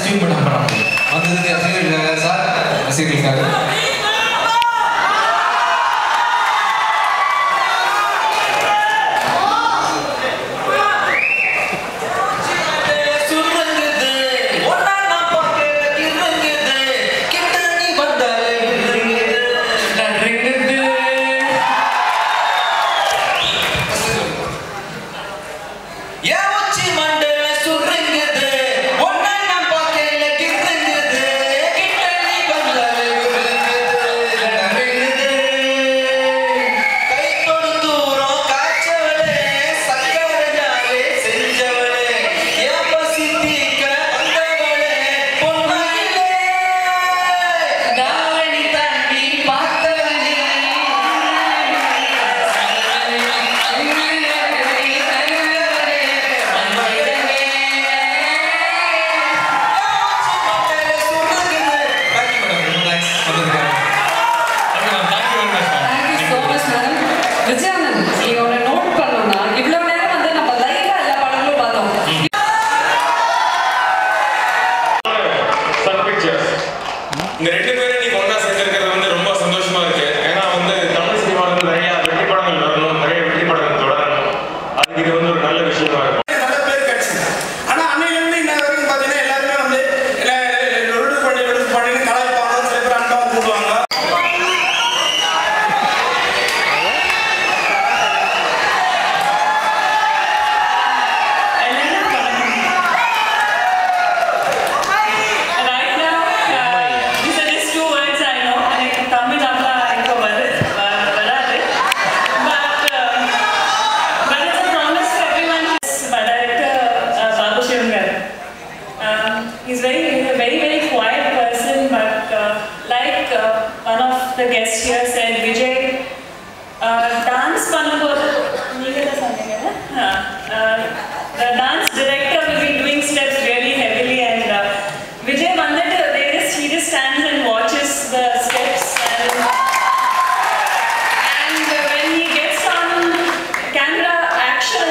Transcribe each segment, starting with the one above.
Stream பண்ண போகிறாங்க. வந்ததுக்கு ரசிகர்களுக்காக sir, ரசிகர்களுக்காக He's very quiet person, but like one of the guests here said, Vijay, dance பண்ணும்போது நீங்க தான் சொன்னீங்க, the dance director will be doing steps really heavily, and Vijay வந்துட்டு he just stands and watches the steps, and when he gets on camera action,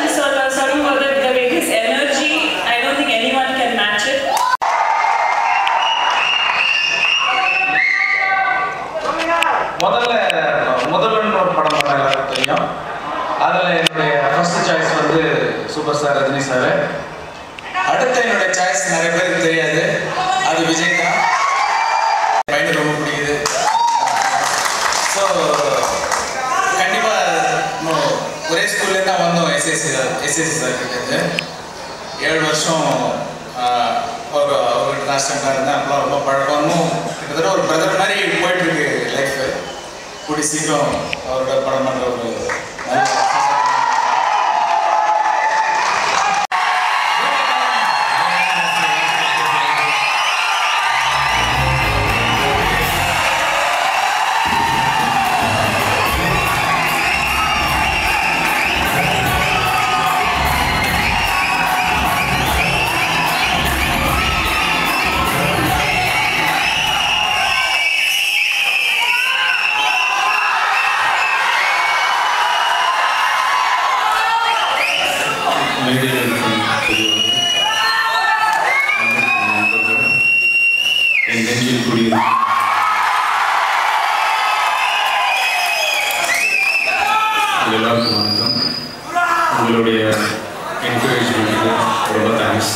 சொல்லும்போது the way his energy, I don't think anyone can match it. முதல்ல ஒரு படம் பண்ண எல்லாருக்கும் தெரியும். அதில் என்னுடைய ஃபர்ஸ்ட் சாய்ஸ் வந்து சூப்பர் ஸ்டார் ரஜினி சார். அடுத்த என்னுடைய சாய்ஸ் நிறைய பேருக்கு தெரியாது, அது விஜய் தான். பையனுக்கு ரொம்ப பிடிக்குது. ஸோ கண்டிப்பாக ஒரே ஸ்கூல்லேருந்து தான் வந்தோம். எஸ்எஸ்சி சார் கிட்டேருந்து 7 வருஷம் அவர்கிட்ட தான் ஸ்டண்டாக இருந்தேன். அப்பெல்லாம் ரொம்ப பழக்கமும் கிட்டத்தட்ட ஒரு பிரதர் மாதிரி போயிட்டுருக்கு லைஃபு. கூடி சீக்கிரம் அவரோட படம் பண்ணுற ஒரு எல்லாருக்கும் வணக்கம். உங்களுடைய என்கரேஜ்மெண்ட்டுக்கு ரொம்ப தேங்க்ஸ்.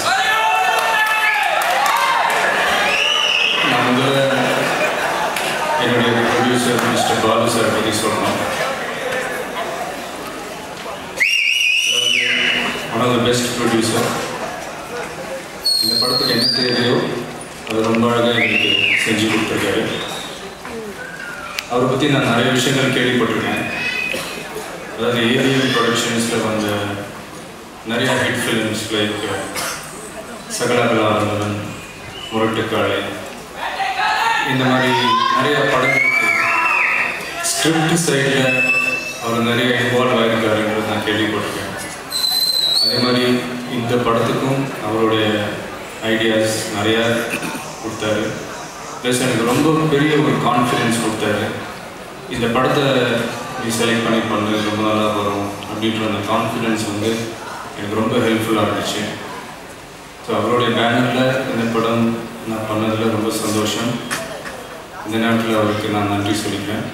நான் முதல்ல என்னுடைய ப்ரொடியூசர் மிஸ்டர் பாலு சார் பற்றி சொல்லணும். One of the best producer. இந்த படத்துக்கு என்ன தேவையோ அது ரொம்ப அழகாக எங்களுக்கு செஞ்சு கொடுத்துருக்காரு. அவரை பற்றி நான் நிறைய விஷயங்கள் கேள்விப்பட்டிருக்கேன். அதாவது ஏவிஎம் ப்ரொடக்ஷன்ஸில் வந்த நிறையா ஹிட் ஃபிலிம்ஸ் லைக் சகலகலாவல்லவன், முரட்டுக்காளை, இந்த மாதிரி நிறையா படங்களுக்கு ஸ்கிரிப்ட் சைடில் அவர் நிறைய இன்வால்வ் ஆகிருக்காருன்றது நான் கேள்விப்பட்டிருக்கேன். அதே மாதிரி இந்த படத்துக்கும் அவருடைய ஐடியாஸ் நிறையா கொடுத்தாரு. ப்ளஸ் எனக்கு ரொம்ப பெரிய ஒரு கான்ஃபிடென்ஸ் கொடுத்தாரு. இந்த படத்தை நீ செலக்ட் பண்ணி பண்ணு, ரொம்ப நல்லா வரும் அப்படின்ற அந்த கான்ஃபிடென்ஸ் வந்து எனக்கு ரொம்ப ஹெல்ப்ஃபுல்லாக இருந்துச்சு. ஸோ அவருடைய பேனரில் இந்த படம் நான் பண்ணதில் ரொம்ப சந்தோஷம். இந்த நேரத்தில் அவருக்கு நான் நன்றி சொல்லிக்கிறேன்.